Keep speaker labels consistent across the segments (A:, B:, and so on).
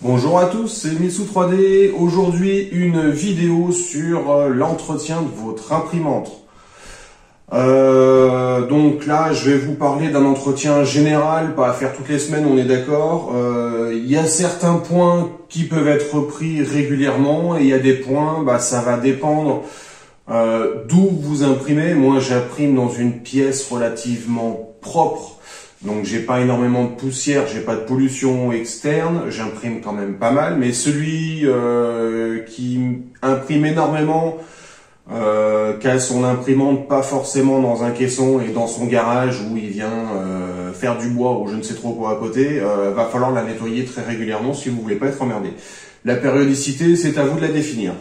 A: Bonjour à tous, c'est Mitsou 3D. Aujourd'hui, une vidéo sur l'entretien de votre imprimante. Donc là, je vais vous parler d'un entretien général, pas à faire toutes les semaines, on est d'accord. Il y a certains points qui peuvent être repris régulièrement et il y a des points, ça va dépendre d'où vous imprimez. Moi, j'imprime dans une pièce relativement propre. Donc j'ai pas énormément de poussière, j'ai pas de pollution externe, j'imprime quand même pas mal, mais celui qui imprime énormément, qui a son imprimante pas forcément dans un caisson et dans son garage où il vient faire du bois ou je ne sais trop quoi à côté, va falloir la nettoyer très régulièrement si vous voulez pas être emmerdé. La périodicité, c'est à vous de la définir.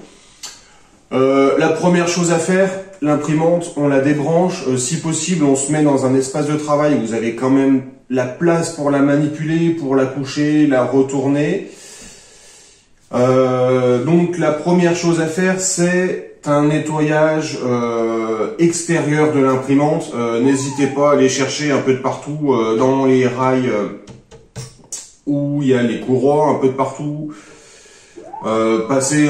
A: La première chose à faire, l'imprimante, on la débranche. Si possible, on se met dans un espace de travail où vous avez quand même la place pour la manipuler, pour la coucher, la retourner. Donc la première chose à faire, c'est un nettoyage extérieur de l'imprimante. N'hésitez pas à aller chercher un peu de partout dans les rails où il y a les courroies, un peu de partout. Passer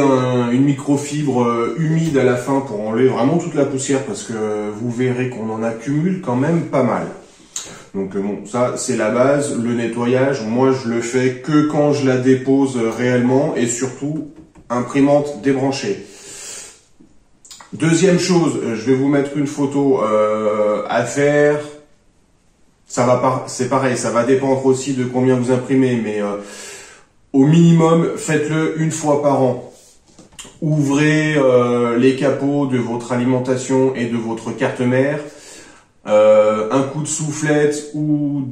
A: une microfibre humide à la fin pour enlever vraiment toute la poussière parce que vous verrez qu'on en accumule quand même pas mal. Donc bon, ça c'est la base, le nettoyage, moi je le fais que quand je la dépose réellement et surtout imprimante débranchée. Deuxième chose, je vais vous mettre une photo à faire. Ça va pas, c'est pareil, ça va dépendre aussi de combien vous imprimez, mais au minimum, faites-le une fois par an. Ouvrez les capots de votre alimentation et de votre carte mère. Un coup de soufflette ou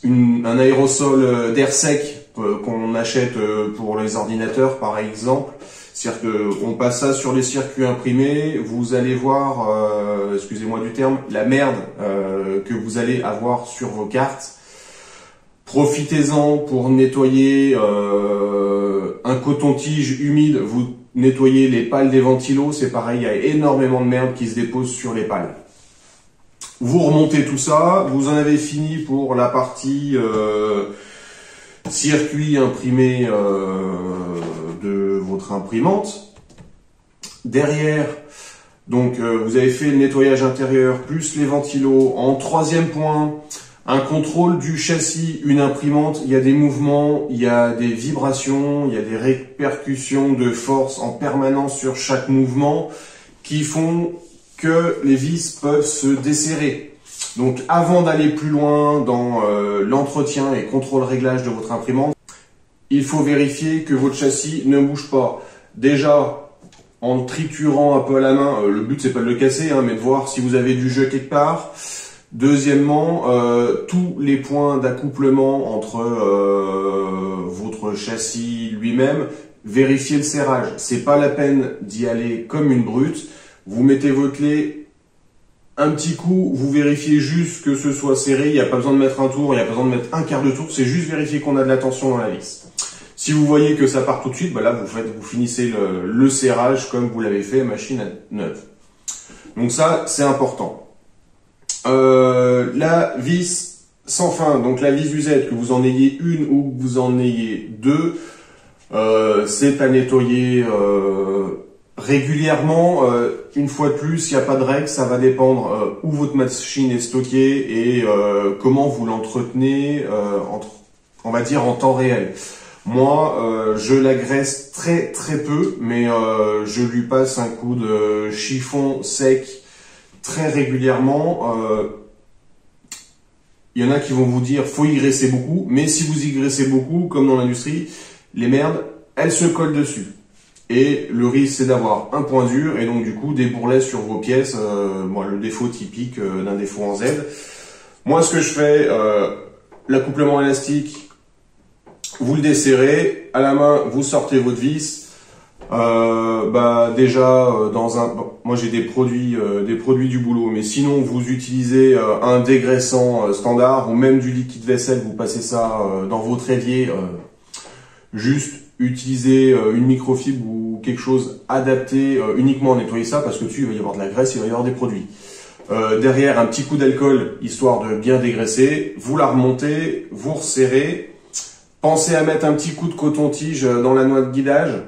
A: un aérosol d'air sec qu'on achète pour les ordinateurs par exemple. C'est-à-dire qu'on passe ça sur les circuits imprimés, vous allez voir, excusez-moi du terme, la merde que vous allez avoir sur vos cartes. Profitez-en pour nettoyer un coton-tige humide, vous nettoyez les pales des ventilos, c'est pareil, il y a énormément de merde qui se dépose sur les pales. Vous remontez tout ça, vous en avez fini pour la partie circuit imprimé de votre imprimante. Derrière, donc vous avez fait le nettoyage intérieur plus les ventilos. En troisième point, un contrôle du châssis, une imprimante, il y a des mouvements, il y a des vibrations, il y a des répercussions de force en permanence sur chaque mouvement qui font que les vis peuvent se desserrer. Donc avant d'aller plus loin dans l'entretien et contrôle réglage de votre imprimante, il faut vérifier que votre châssis ne bouge pas. Déjà, en le triturant un peu à la main, le but c'est pas de le casser, mais de voir si vous avez du jeu quelque part. Deuxièmement, tous les points d'accouplement entre votre châssis lui-même, vérifiez le serrage. C'est pas la peine d'y aller comme une brute. Vous mettez vos clés un petit coup, vous vérifiez juste que ce soit serré. Il n'y a pas besoin de mettre un tour, il n'y a pas besoin de mettre un quart de tour. C'est juste vérifier qu'on a de la tension dans la vis. Si vous voyez que ça part tout de suite, là vous finissez le serrage comme vous l'avez fait à machine neuve. Donc ça, c'est important. La vis sans fin, donc la vis usette, que vous en ayez une ou que vous en ayez deux, c'est à nettoyer régulièrement. Une fois de plus, il n'y a pas de règle, ça va dépendre où votre machine est stockée et comment vous l'entretenez, on va dire en temps réel. Moi, je la graisse très peu, mais je lui passe un coup de chiffon sec très régulièrement. Il y en a qui vont vous dire faut y graisser beaucoup, mais si vous y graissez beaucoup, comme dans l'industrie, les merdes, elles se collent dessus. Et le risque c'est d'avoir un point dur et donc du coup des bourrelets sur vos pièces, le défaut typique d'un défaut en Z. Moi ce que je fais, l'accouplement élastique, vous le desserrez, à la main vous sortez votre vis. Moi j'ai des produits du boulot, mais sinon vous utilisez un dégraissant standard ou même du liquide vaisselle, vous passez ça dans votre évier, juste utilisez une microfibre ou quelque chose adapté uniquement à nettoyer ça parce que dessus il va y avoir de la graisse, il va y avoir des produits. Derrière un petit coup d'alcool histoire de bien dégraisser, vous la remontez, vous resserrez. Pensez à mettre un petit coup de coton-tige dans la noix de guidage.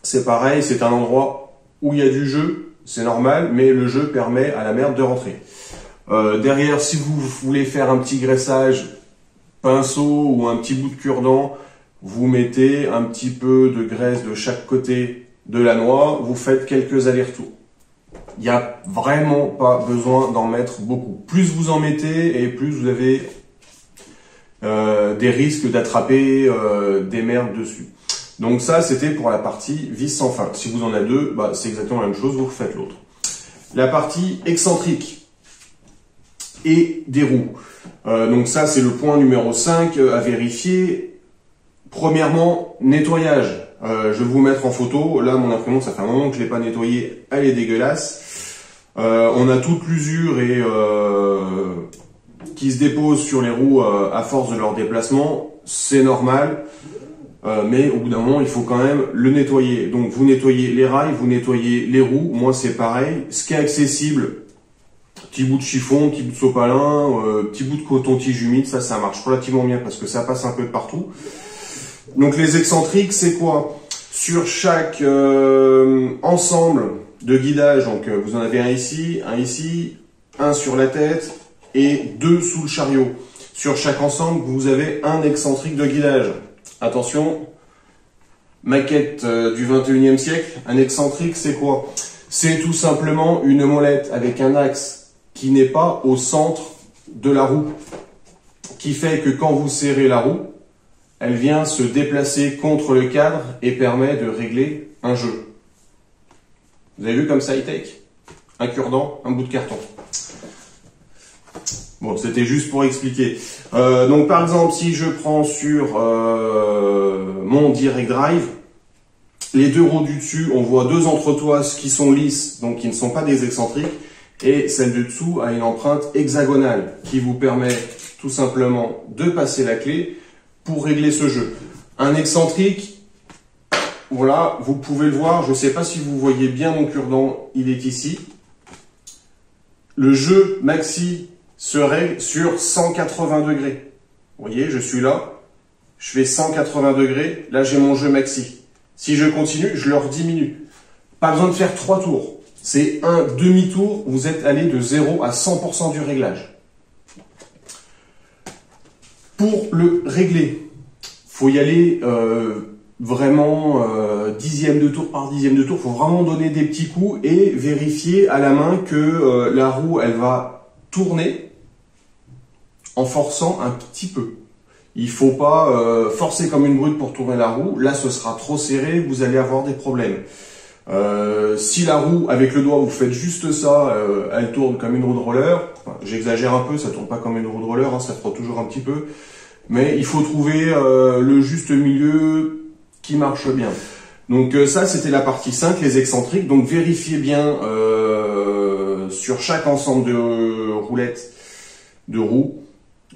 A: C'est pareil, c'est un endroit où il y a du jeu, c'est normal, mais le jeu permet à la merde de rentrer. Derrière, si vous voulez faire un petit graissage pinceau ou un petit bout de cure-dent, vous mettez un petit peu de graisse de chaque côté de la noix, vous faites quelques allers-retours. Il n'y a vraiment pas besoin d'en mettre beaucoup. Plus vous en mettez et plus vous avez des risques d'attraper des merdes dessus. Donc ça, c'était pour la partie vis sans fin. Si vous en avez deux, bah, c'est exactement la même chose, vous refaites l'autre. La partie excentrique et des roues. Donc ça, c'est le point numéro 5 à vérifier. Premièrement, nettoyage. Je vais vous mettre en photo. Là, mon imprimante, ça fait un moment que je ne l'ai pas nettoyée. Elle est dégueulasse. On a toute l'usure et qui se dépose sur les roues à force de leur déplacement. C'est normal. Mais au bout d'un moment, il faut quand même le nettoyer. Donc, vous nettoyez les rails, vous nettoyez les roues. Moi, c'est pareil. Ce qui est accessible, petit bout de chiffon, petit bout de sopalin, petit bout de coton-tige humide, ça marche relativement bien parce que ça passe un peu de partout. Donc les excentriques, c'est quoi? Sur chaque ensemble de guidage, donc vous en avez un ici, un sur la tête et deux sous le chariot. Sur chaque ensemble, vous avez un excentrique de guidage. Attention, maquette du 21e siècle, un excentrique, c'est quoi? C'est tout simplement une molette avec un axe qui n'est pas au centre de la roue, qui fait que quand vous serrez la roue, elle vient se déplacer contre le cadre et permet de régler un jeu. Vous avez vu comme ça, high-tech? Un cure-dent, un bout de carton. Bon, c'était juste pour expliquer. Donc par exemple, si je prends sur mon direct drive, les deux roues du dessus, on voit deux entretoises qui sont lisses, donc qui ne sont pas des excentriques, et celle du dessous a une empreinte hexagonale qui vous permet tout simplement de passer la clé pour régler ce jeu. Un excentrique, voilà, vous pouvez le voir, je ne sais pas si vous voyez bien mon cure-dent, il est ici. Le jeu maxi se règle sur 180 degrés. Vous voyez, je suis là, je fais 180 degrés, là j'ai mon jeu maxi. Si je continue, je le rediminue. Pas besoin de faire 3 tours. C'est un demi-tour, vous êtes allé de 0 à 100% du réglage. Pour le régler, faut y aller vraiment dixième de tour par dixième de tour. Faut vraiment donner des petits coups et vérifier à la main que la roue, elle va tourner en forçant un petit peu. Il faut pas forcer comme une brute pour tourner la roue. Là, ce sera trop serré, vous allez avoir des problèmes. Si la roue, avec le doigt, vous faites juste ça, elle tourne comme une roue de roller. Enfin, j'exagère un peu, ça tourne pas comme une roue de roller, hein, ça frotte toujours un petit peu. Mais il faut trouver le juste milieu qui marche bien. Donc ça, c'était la partie 5, les excentriques. Donc vérifiez bien sur chaque ensemble de roulettes, de roues,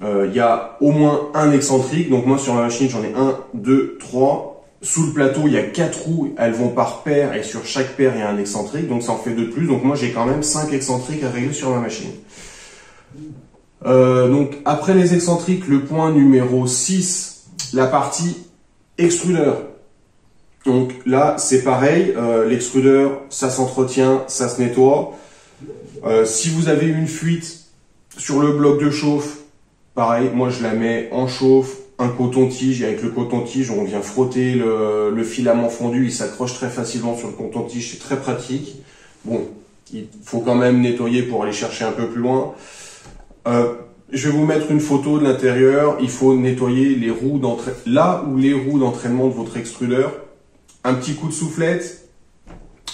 A: il y a au moins un excentrique. Donc moi, sur ma machine, j'en ai 1, 2, 3. Sous le plateau, il y a 4 roues, elles vont par paire et sur chaque paire, il y a un excentrique. Donc ça en fait 2 de plus. Donc moi, j'ai quand même 5 excentriques à régler sur ma machine. Donc après les excentriques, le point numéro 6, la partie extrudeur. Donc là, c'est pareil, l'extrudeur, ça s'entretient, ça se nettoie. Si vous avez une fuite sur le bloc de chauffe, pareil, moi je la mets en chauffe, un coton-tige, et avec le coton-tige, on vient frotter le filament fondu, il s'accroche très facilement sur le coton-tige, c'est très pratique. Bon, il faut quand même nettoyer pour aller chercher un peu plus loin. Je vais vous mettre une photo de l'intérieur. Il faut nettoyer les roues d'entraînement. Là où les roues d'entraînement de votre extrudeur, un petit coup de soufflette.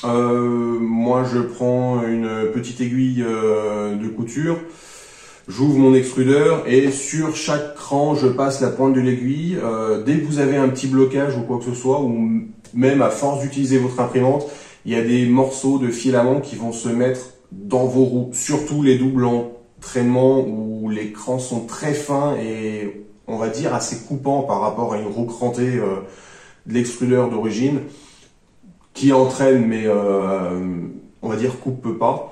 A: Moi, je prends une petite aiguille de couture. J'ouvre mon extrudeur et sur chaque cran, je passe la pointe de l'aiguille. Dès que vous avez un petit blocage ou quoi que ce soit, ou même à force d'utiliser votre imprimante, il y a des morceaux de filament qui vont se mettre dans vos roues. Surtout les doubles entraînements où les crans sont très fins et on va dire assez coupants par rapport à une roue crantée de l'extrudeur d'origine qui entraîne mais on va dire coupe pas.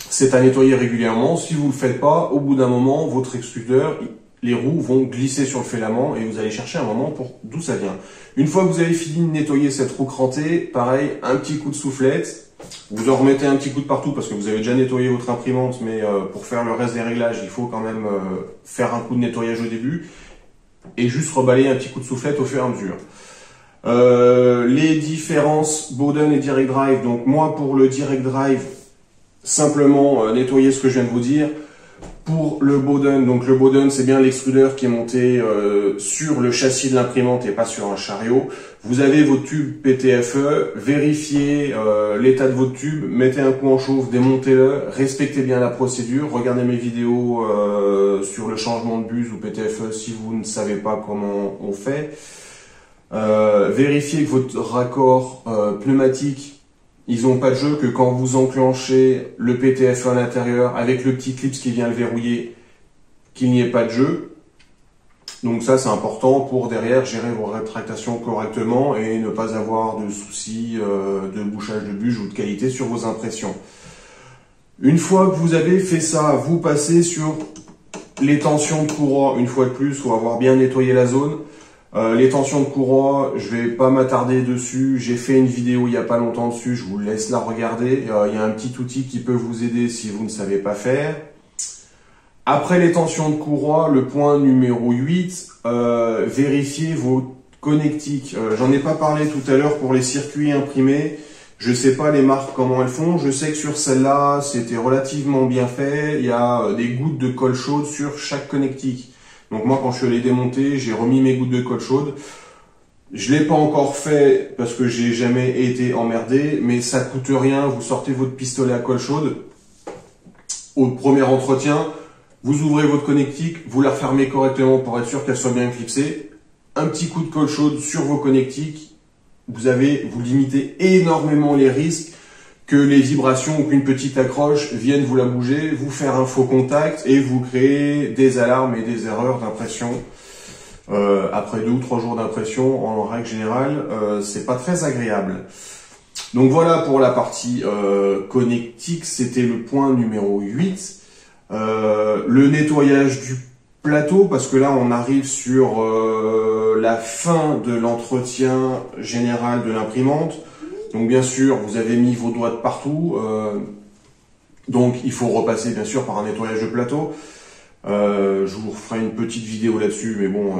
A: C'est à nettoyer régulièrement. Si vous ne le faites pas, au bout d'un moment, votre extrudeur, les roues vont glisser sur le filament et vous allez chercher un moment pour d'où ça vient. Une fois que vous avez fini de nettoyer cette roue crantée, pareil, un petit coup de soufflette. Vous en remettez un petit coup de partout parce que vous avez déjà nettoyé votre imprimante, mais pour faire le reste des réglages, il faut quand même faire un coup de nettoyage au début et juste rebalayer un petit coup de soufflette au fur et à mesure. Les différences Bowden et Direct Drive. Donc moi pour le Direct Drive, simplement nettoyer ce que je viens de vous dire. Pour le Bowden, donc le Bowden c'est bien l'extrudeur qui est monté sur le châssis de l'imprimante et pas sur un chariot. Vous avez votre tube PTFE, vérifiez l'état de votre tube, mettez un coup en chauffe, démontez-le, respectez bien la procédure, regardez mes vidéos sur le changement de buse ou PTFE si vous ne savez pas comment on fait. Vérifiez que votre raccord pneumatique, ils n'ont pas de jeu, que quand vous enclenchez le PTFE à l'intérieur avec le petit clip qui vient le verrouiller, qu'il n'y ait pas de jeu. Donc ça c'est important pour derrière gérer vos rétractations correctement et ne pas avoir de soucis de bouchage de buse ou de qualité sur vos impressions. Une fois que vous avez fait ça, vous passez sur les tensions de courroie. Une fois de plus, il faut avoir bien nettoyé la zone. Les tensions de courroie, je vais pas m'attarder dessus. J'ai fait une vidéo il y a pas longtemps dessus, je vous laisse la regarder. Il y a un petit outil qui peut vous aider si vous ne savez pas faire. Après les tensions de courroie, le point numéro 8, vérifiez vos connectiques. J'en ai pas parlé tout à l'heure pour les circuits imprimés. Je sais pas les marques comment elles font. Je sais que sur celle-là, c'était relativement bien fait. Il y a des gouttes de colle chaude sur chaque connectique. Donc moi, quand je suis allé démonter, j'ai remis mes gouttes de colle chaude. Je l'ai pas encore fait parce que j'ai jamais été emmerdé, mais ça coûte rien. Vous sortez votre pistolet à colle chaude. Au premier entretien, vous ouvrez votre connectique, vous la refermez correctement pour être sûr qu'elle soit bien clipsée. Un petit coup de colle chaude sur vos connectiques. Vous limitez énormément les risques que les vibrations ou qu'une petite accroche viennent vous la bouger, vous faire un faux contact et vous créer des alarmes et des erreurs d'impression. Après 2 ou 3 jours d'impression, en règle générale, c'est pas très agréable. Donc voilà pour la partie connectique, c'était le point numéro 8. Le nettoyage du plateau, parce que là on arrive sur la fin de l'entretien général de l'imprimante. Donc bien sûr, vous avez mis vos doigts de partout, donc il faut repasser bien sûr par un nettoyage de plateau. Je vous ferai une petite vidéo là-dessus, mais bon,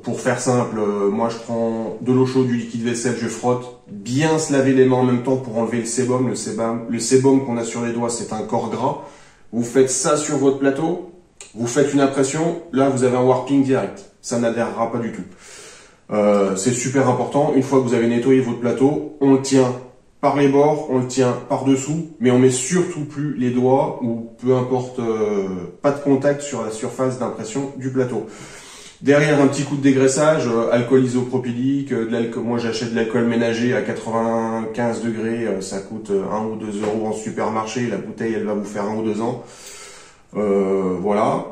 A: pour faire simple, moi je prends de l'eau chaude, du liquide vaisselle, je frotte, bien se laver les mains en même temps pour enlever le sébum. Le sébum qu'on a sur les doigts, c'est un corps gras. Vous faites ça sur votre plateau, vous faites une impression, là vous avez un warping direct, ça n'adhérera pas du tout. C'est super important. Une fois que vous avez nettoyé votre plateau, on le tient par les bords, on le tient par dessous, mais on met surtout plus les doigts ou peu importe, pas de contact sur la surface d'impression du plateau. Derrière, un petit coup de dégraissage, alcool isopropylique, moi j'achète de l'alcool ménager à 95 degrés, ça coûte 1 ou 2 euros en supermarché, la bouteille elle va vous faire 1 ou 2 ans. Voilà.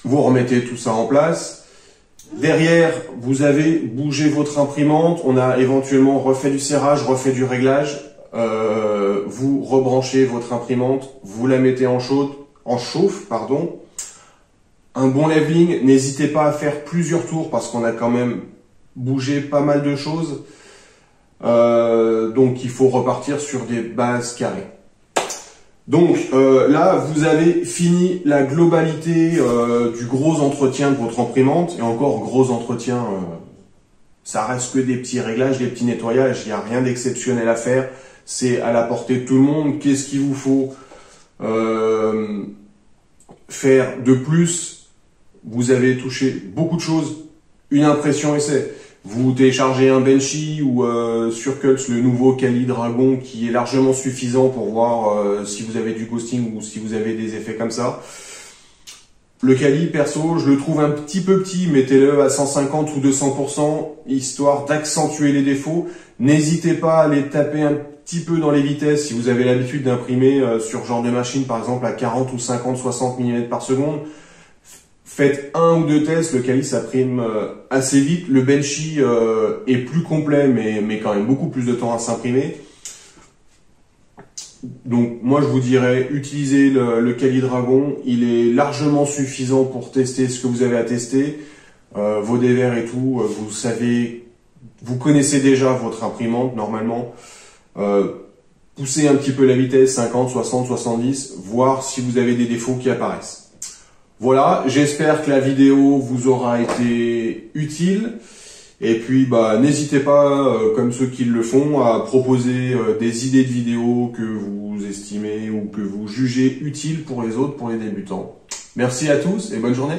A: Vous remettez tout ça en place. Derrière, vous avez bougé votre imprimante, on a éventuellement refait du serrage, refait du réglage. Vous rebranchez votre imprimante, vous la mettez en chauffe. Un bon leveling, n'hésitez pas à faire plusieurs tours parce qu'on a quand même bougé pas mal de choses. Donc il faut repartir sur des bases carrées. Donc là, vous avez fini la globalité du gros entretien de votre imprimante. Et encore, gros entretien, ça reste que des petits réglages, des petits nettoyages. Il n'y a rien d'exceptionnel à faire. C'est à la portée de tout le monde. Qu'est-ce qu'il vous faut faire de plus? Vous avez touché beaucoup de choses. Une impression essai. Vous téléchargez un Benchy ou Surcults, le nouveau Kali Dragon, qui est largement suffisant pour voir si vous avez du ghosting ou si vous avez des effets comme ça. Le Kali, perso, je le trouve un petit peu petit, mettez-le à 150 ou 200%, histoire d'accentuer les défauts. N'hésitez pas à les taper un petit peu dans les vitesses si vous avez l'habitude d'imprimer sur ce genre de machine, par exemple à 40 ou 50, 60 mm par seconde. Faites 1 ou 2 tests, le Kali s'imprime assez vite. Le Benchy est plus complet, mais quand même beaucoup plus de temps à s'imprimer. Donc moi je vous dirais, utilisez le Calidragon, il est largement suffisant pour tester ce que vous avez à tester, vos dévers et tout, vous savez, vous connaissez déjà votre imprimante normalement, poussez un petit peu la vitesse, 50, 60, 70, voir si vous avez des défauts qui apparaissent. Voilà, j'espère que la vidéo vous aura été utile. Et puis, n'hésitez pas, comme ceux qui le font, à proposer des idées de vidéos que vous estimez ou que vous jugez utiles pour les autres, pour les débutants. Merci à tous et bonne journée.